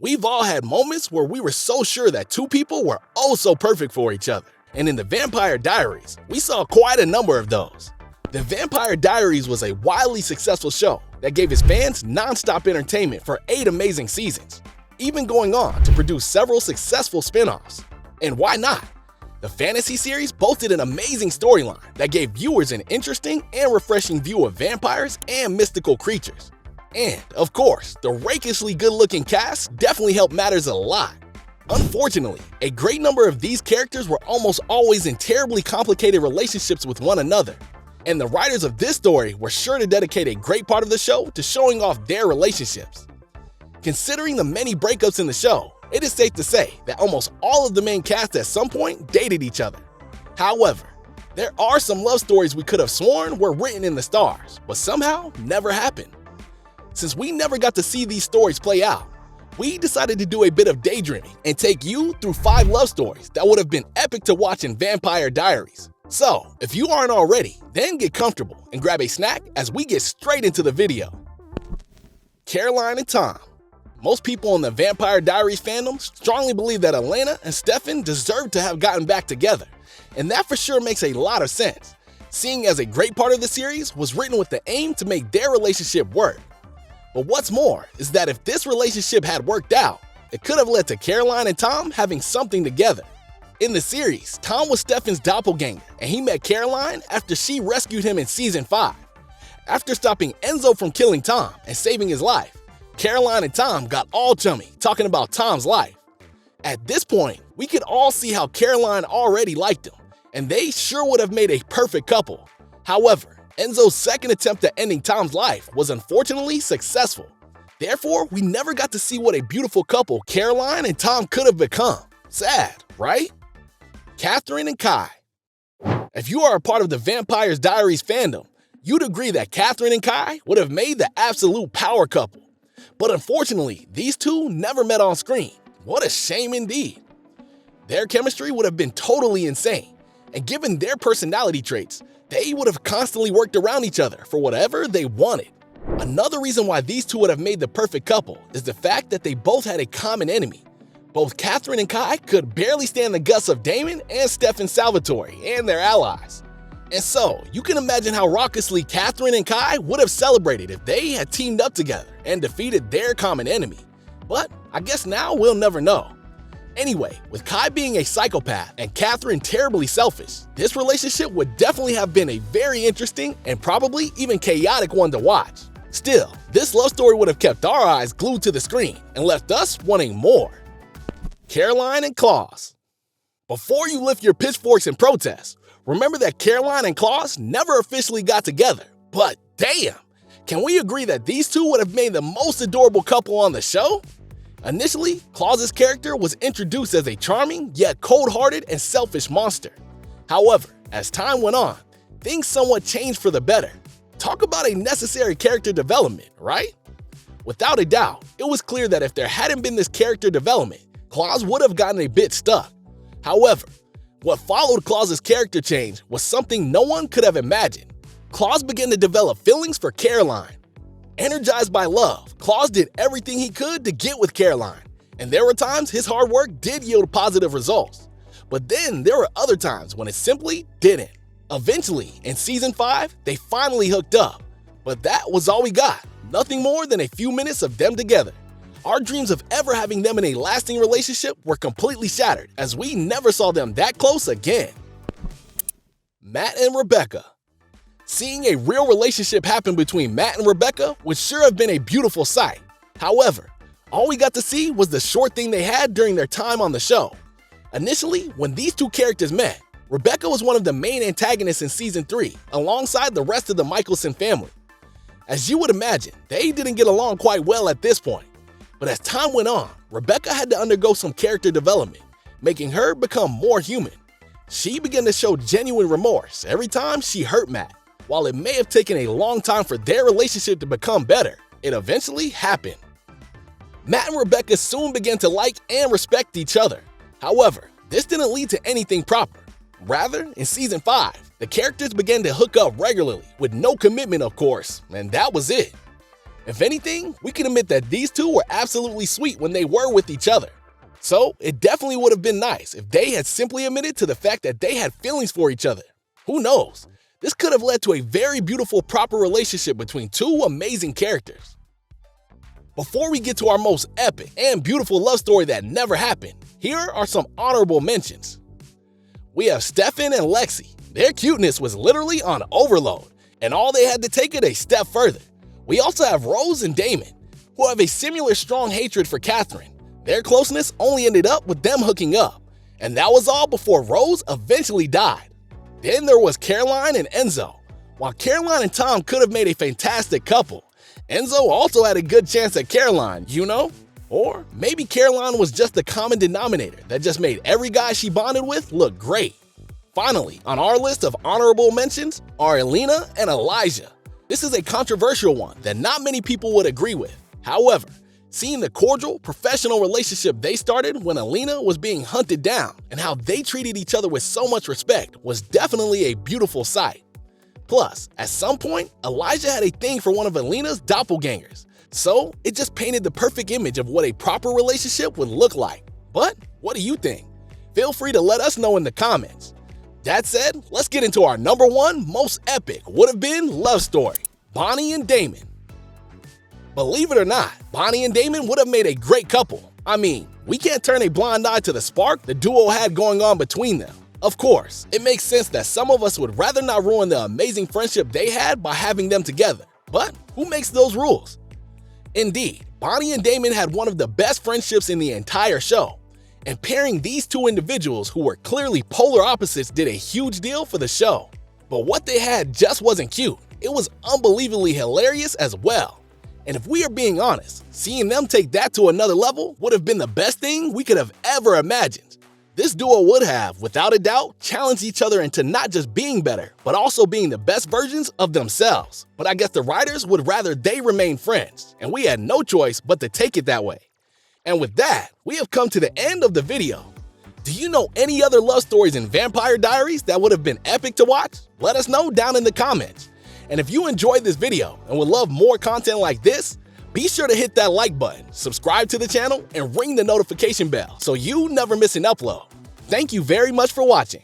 We've all had moments where we were so sure that two people were oh so perfect for each other. And in the Vampire Diaries, we saw quite a number of those. The Vampire Diaries was a wildly successful show that gave its fans non-stop entertainment for 8 amazing seasons, even going on to produce several successful spin-offs. And why not? The fantasy series boasted an amazing storyline that gave viewers an interesting and refreshing view of vampires and mystical creatures. And, of course, the rakishly good-looking cast definitely helped matters a lot. Unfortunately, a great number of these characters were almost always in terribly complicated relationships with one another, and the writers of this story were sure to dedicate a great part of the show to showing off their relationships. Considering the many breakups in the show, it is safe to say that almost all of the main cast at some point dated each other. However, there are some love stories we could have sworn were written in the stars, but somehow never happened. Since we never got to see these stories play out, we decided to do a bit of daydreaming and take you through 5 love stories that would have been epic to watch in Vampire Diaries. So, if you aren't already, then get comfortable and grab a snack as we get straight into the video. Caroline and Tom. Most people in the Vampire Diaries fandom strongly believe that Elena and Stefan deserved to have gotten back together, and that for sure makes a lot of sense, seeing as a great part of the series was written with the aim to make their relationship work. But what's more is that if this relationship had worked out, it could have led to Caroline and Tom having something together. In the series, Tom was Stefan's doppelganger, and he met Caroline after she rescued him in Season 5. After stopping Enzo from killing Tom and saving his life, Caroline and Tom got all chummy, talking about Tom's life. At this point, we could all see how Caroline already liked him, and they sure would have made a perfect couple. However, Enzo's second attempt at ending Tom's life was unfortunately successful. Therefore, we never got to see what a beautiful couple Caroline and Tom could have become. Sad, right? Catherine and Kai. If you are a part of the Vampire Diaries fandom, you'd agree that Catherine and Kai would have made the absolute power couple. But unfortunately, these two never met on screen. What a shame indeed. Their chemistry would have been totally insane, and given their personality traits, they would have constantly worked around each other for whatever they wanted. Another reason why these two would have made the perfect couple is the fact that they both had a common enemy. Both Catherine and Kai could barely stand the guts of Damon and Stefan Salvatore and their allies. And so, you can imagine how raucously Catherine and Kai would have celebrated if they had teamed up together and defeated their common enemy. But I guess now we'll never know. Anyway, with Kai being a psychopath and Catherine terribly selfish, this relationship would definitely have been a very interesting and probably even chaotic one to watch. Still, this love story would have kept our eyes glued to the screen and left us wanting more. Caroline and Klaus. Before you lift your pitchforks in protest, remember that Caroline and Klaus never officially got together. But damn, can we agree that these two would have made the most adorable couple on the show? Initially, Klaus's character was introduced as a charming yet cold-hearted and selfish monster. However, as time went on, things somewhat changed for the better. Talk about a necessary character development, right? Without a doubt, it was clear that if there hadn't been this character development, Klaus would have gotten a bit stuck. However, what followed Klaus's character change was something no one could have imagined. Klaus began to develop feelings for Caroline. Energized by love, Klaus did everything he could to get with Caroline, and there were times his hard work did yield positive results. But then there were other times when it simply didn't. Eventually, in Season 5, they finally hooked up. But that was all we got, nothing more than a few minutes of them together. Our dreams of ever having them in a lasting relationship were completely shattered, as we never saw them that close again. Matt and Rebecca. Seeing a real relationship happen between Matt and Rebecca would sure have been a beautiful sight. However, all we got to see was the short thing they had during their time on the show. Initially, when these two characters met, Rebecca was one of the main antagonists in Season 3, alongside the rest of the Michelson family. As you would imagine, they didn't get along quite well at this point. But as time went on, Rebecca had to undergo some character development, making her become more human. She began to show genuine remorse every time she hurt Matt. While it may have taken a long time for their relationship to become better, it eventually happened. Matt and Rebecca soon began to like and respect each other. However, this didn't lead to anything proper. Rather, in Season 5, the characters began to hook up regularly, with no commitment of course, and that was it. If anything, we can admit that these two were absolutely sweet when they were with each other. So it definitely would have been nice if they had simply admitted to the fact that they had feelings for each other. Who knows? This could have led to a very beautiful, proper relationship between two amazing characters. Before we get to our most epic and beautiful love story that never happened, here are some honorable mentions. We have Stefan and Lexi. Their cuteness was literally on overload, and all they had to take it a step further. We also have Rose and Damon, who have a similar strong hatred for Catherine. Their closeness only ended up with them hooking up, and that was all before Rose eventually died. Then there was Caroline and Enzo. While Caroline and Tom could have made a fantastic couple, Enzo also had a good chance at Caroline, you know? Or maybe Caroline was just the common denominator that just made every guy she bonded with look great. Finally, on our list of honorable mentions are Elena and Elijah. This is a controversial one that not many people would agree with. However, seeing the cordial, professional relationship they started when Elena was being hunted down and how they treated each other with so much respect was definitely a beautiful sight. Plus, at some point, Elijah had a thing for one of Elena's doppelgangers, so it just painted the perfect image of what a proper relationship would look like. But what do you think? Feel free to let us know in the comments. That said, let's get into our number one most epic would-have been love story, Bonnie and Damon. Believe it or not, Bonnie and Damon would have made a great couple. I mean, we can't turn a blind eye to the spark the duo had going on between them. Of course, it makes sense that some of us would rather not ruin the amazing friendship they had by having them together. But who makes those rules? Indeed, Bonnie and Damon had one of the best friendships in the entire show. And pairing these two individuals who were clearly polar opposites did a huge deal for the show. But what they had just wasn't cute. It was unbelievably hilarious as well. And if we are being honest, seeing them take that to another level would have been the best thing we could have ever imagined. This duo would have, without a doubt, challenged each other into not just being better, but also being the best versions of themselves. But I guess the writers would rather they remain friends, and we had no choice but to take it that way. And with that, we have come to the end of the video. Do you know any other love stories in Vampire Diaries that would have been epic to watch? Let us know down in the comments. And if you enjoyed this video and would love more content like this, be sure to hit that like button, subscribe to the channel, and ring the notification bell so you never miss an upload. Thank you very much for watching.